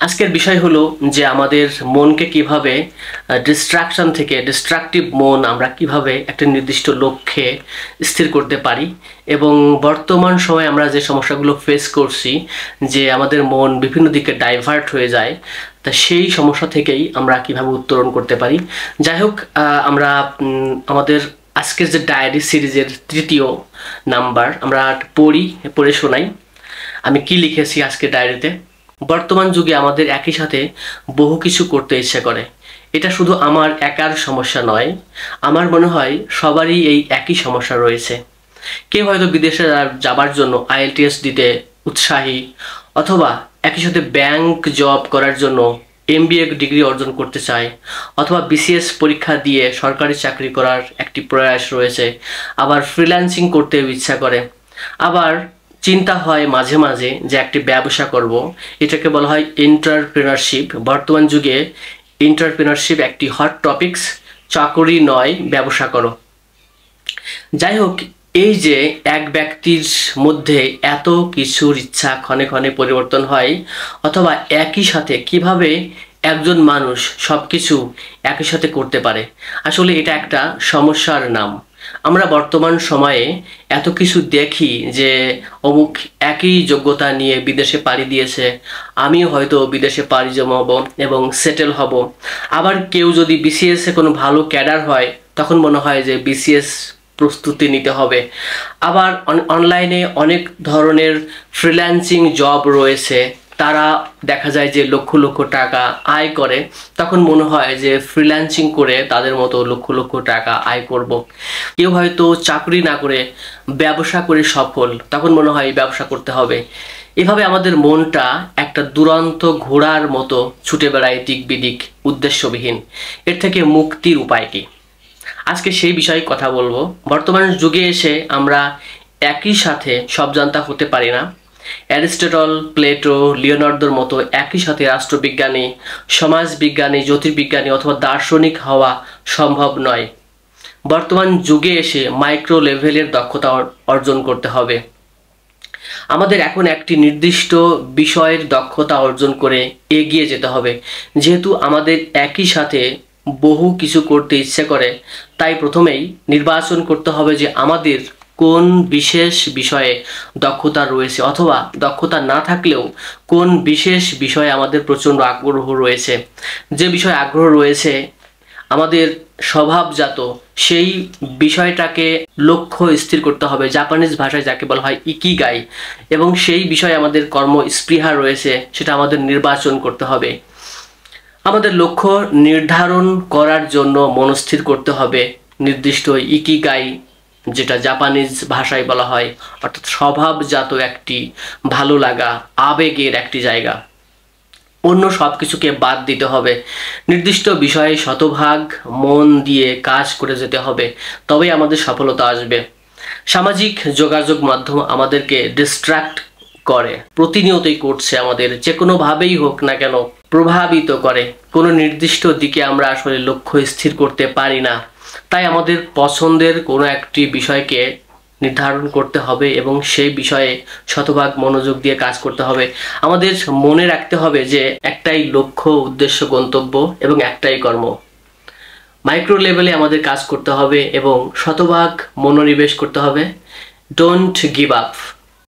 আজকের বিষয় হলো যে আমাদের মনকে কিভাবে ডিস্ট্রাকটিভ মন আমরা কিভাবে একটা নির্দিষ্ট লক্ষ্যে স্থির করতে পারি এবং বর্তমান সময়ে আমরা যে সমস্যাগুলো ফেস করছি যে আমাদের মন বিভিন্ন দিকে ডাইভার্ট হয়ে যায়, তা সেই সমস্যা থেকেই আমরা কিভাবে উত্তরণ করতে পারি। যাই হোক, আমরা আমাদের আজকের যে ডায়েরি সিরিজের ৩য় নাম্বার আমরা পড়ে শোনাই আমি কি লিখেছি আজকের ডায়েরিতে। বর্তমান যুগে আমাদের একই সাথে বহু কিছু করতে ইচ্ছে করে। এটা শুধু আমার একার সমস্যা নয়, আমার মনে হয় সবারই এই একই সমস্যা রয়েছে। কেউ হয়তো বিদেশে যাবার জন্য IELTS দিতে উৎসাহী, অথবা একই সাথে ব্যাংক জব করার জন্য MBA ডিগ্রি অর্জন করতে চায়, অথবা BCS পরীক্ষা দিয়ে সরকারি চাকরি করার একটি প্রয়াস রয়েছে, আবার ফ্রিল্যান্সিং করতেও ইচ্ছা করে। আবার চিন্তা হয় মাঝে মাঝে যে একটি ব্যবসা করব, এটাকে বলা হয় এন্টারপ্রেনারশিপ। বর্তমান যুগে এন্টারপ্রেনারশিপ একটি হট টপিকস, চাকরি নয় ব্যবসা করো। যাই হোক, এই যে এক ব্যক্তির মধ্যে এত কিছুর ইচ্ছা ক্ষণে ক্ষণে পরিবর্তন হয়, অথবা একই সাথে কিভাবে একজন মানুষ সব কিছু একই সাথে করতে পারে, আসলে এটা একটা সমস্যার নাম। আমরা বর্তমান সময়ে এত কিছু দেখি যে অমুক একই যোগ্যতা নিয়ে বিদেশে পাড়ি দিয়েছে, আমিও হয়তো বিদেশে পাড়ি জমাবো এবং সেটেল হব। আবার কেউ যদি BCS-এ কোনো ভালো ক্যাডার হয়, তখন মনে হয় যে BCS প্রস্তুতি নিতে হবে। আবার অনলাইনে অনেক ধরনের ফ্রিল্যান্সিং জব রয়েছে, তারা দেখা যায় যে লক্ষ লক্ষ টাকা আয় করে, তখন মনে হয় যে ফ্রিল্যান্সিং করে তাদের মতো লক্ষ লক্ষ টাকা আয় করব। কেউ হয়তো চাকরি না করে ব্যবসা করে সফল, তখন মনে হয় ব্যবসা করতে হবে। এভাবে আমাদের মনটা একটা দুরন্ত ঘোড়ার মতো ছুটে বেড়ায় দিক বিদিক, উদ্দেশ্যবিহীন। এর থেকে মুক্তির উপায় কি? আজকে সেই বিষয়ে কথা বলবো। বর্তমান যুগে এসে আমরা একই সাথে সব জানতা হতে পারি না। অ্যারিস্টটল, প্লেটো, লিওনার্দোর মতো একই সাথে রাষ্ট্রবিজ্ঞানী, সমাজবিজ্ঞানী, জ্যোতির্বিজ্ঞানী অথবা দার্শনিক হওয়া সম্ভব নয়। বর্তমান যুগে এসে মাইক্রো লেভেলের দক্ষতা অর্জন করতে হবে। আমাদের এখন একটি নির্দিষ্ট বিষয়ের দক্ষতা অর্জন করে এগিয়ে যেতে হবে। যেহেতু আমাদের একই সাথে বহু কিছু করতে ইচ্ছে করে, তাই প্রথমেই নির্বাচন করতে হবে যে আমাদের কোন বিশেষ বিষয়ে দক্ষতা রয়েছে, অথবা দক্ষতা না থাকলেও কোন বিশেষ বিষয়ে আমাদের প্রচণ্ড আগ্রহ রয়েছে। যে বিষয়ে আগ্রহ রয়েছে আমাদের স্বভাবজাত, সেই বিষয়টাকে লক্ষ্য স্থির করতে হবে। জাপানিজ ভাষায় যাকে বলা হয় ইকিগাই। এবং সেই বিষয়ে আমাদের কর্মস্পৃহা রয়েছে, সেটা আমাদের নির্বাচন করতে হবে। আমাদের লক্ষ্য নির্ধারণ করার জন্য মনস্থির করতে হবে নির্দিষ্ট ইকিগাই, যেটা জাপানিজ ভাষায় বলা হয়, অর্থাৎ স্বভাবজাত একটি ভালো লাগা, আবেগের একটি জায়গা। অন্য সব কিছুকে বাদ দিতে হবে। নির্দিষ্ট বিষয়ে শতভাগ মন দিয়ে কাজ করে যেতে হবে, তবেই আমাদের সফলতা আসবে। সামাজিক যোগাযোগ মাধ্যম আমাদেরকে ডিস্ট্রাক্ট করে, প্রতিনিয়তই করছে, আমাদের যে কোনোভাবেই হোক না কেন প্রভাবিত করে। কোনো নির্দিষ্ট দিকে আমরা আসলে লক্ষ্য স্থির করতে পারি না। তাই আমাদের পছন্দের কোনো একটি বিষয়কে নির্ধারণ করতে হবে এবং সেই বিষয়ে শতভাগ মনোযোগ দিয়ে কাজ করতে হবে। আমাদের মনে রাখতে হবে যে একটাই লক্ষ্য, উদ্দেশ্য, গন্তব্য এবং একটাই কর্ম। মাইক্রো লেভেলে আমাদের কাজ করতে হবে এবং শতভাগ মনোনিবেশ করতে হবে। Don't give up.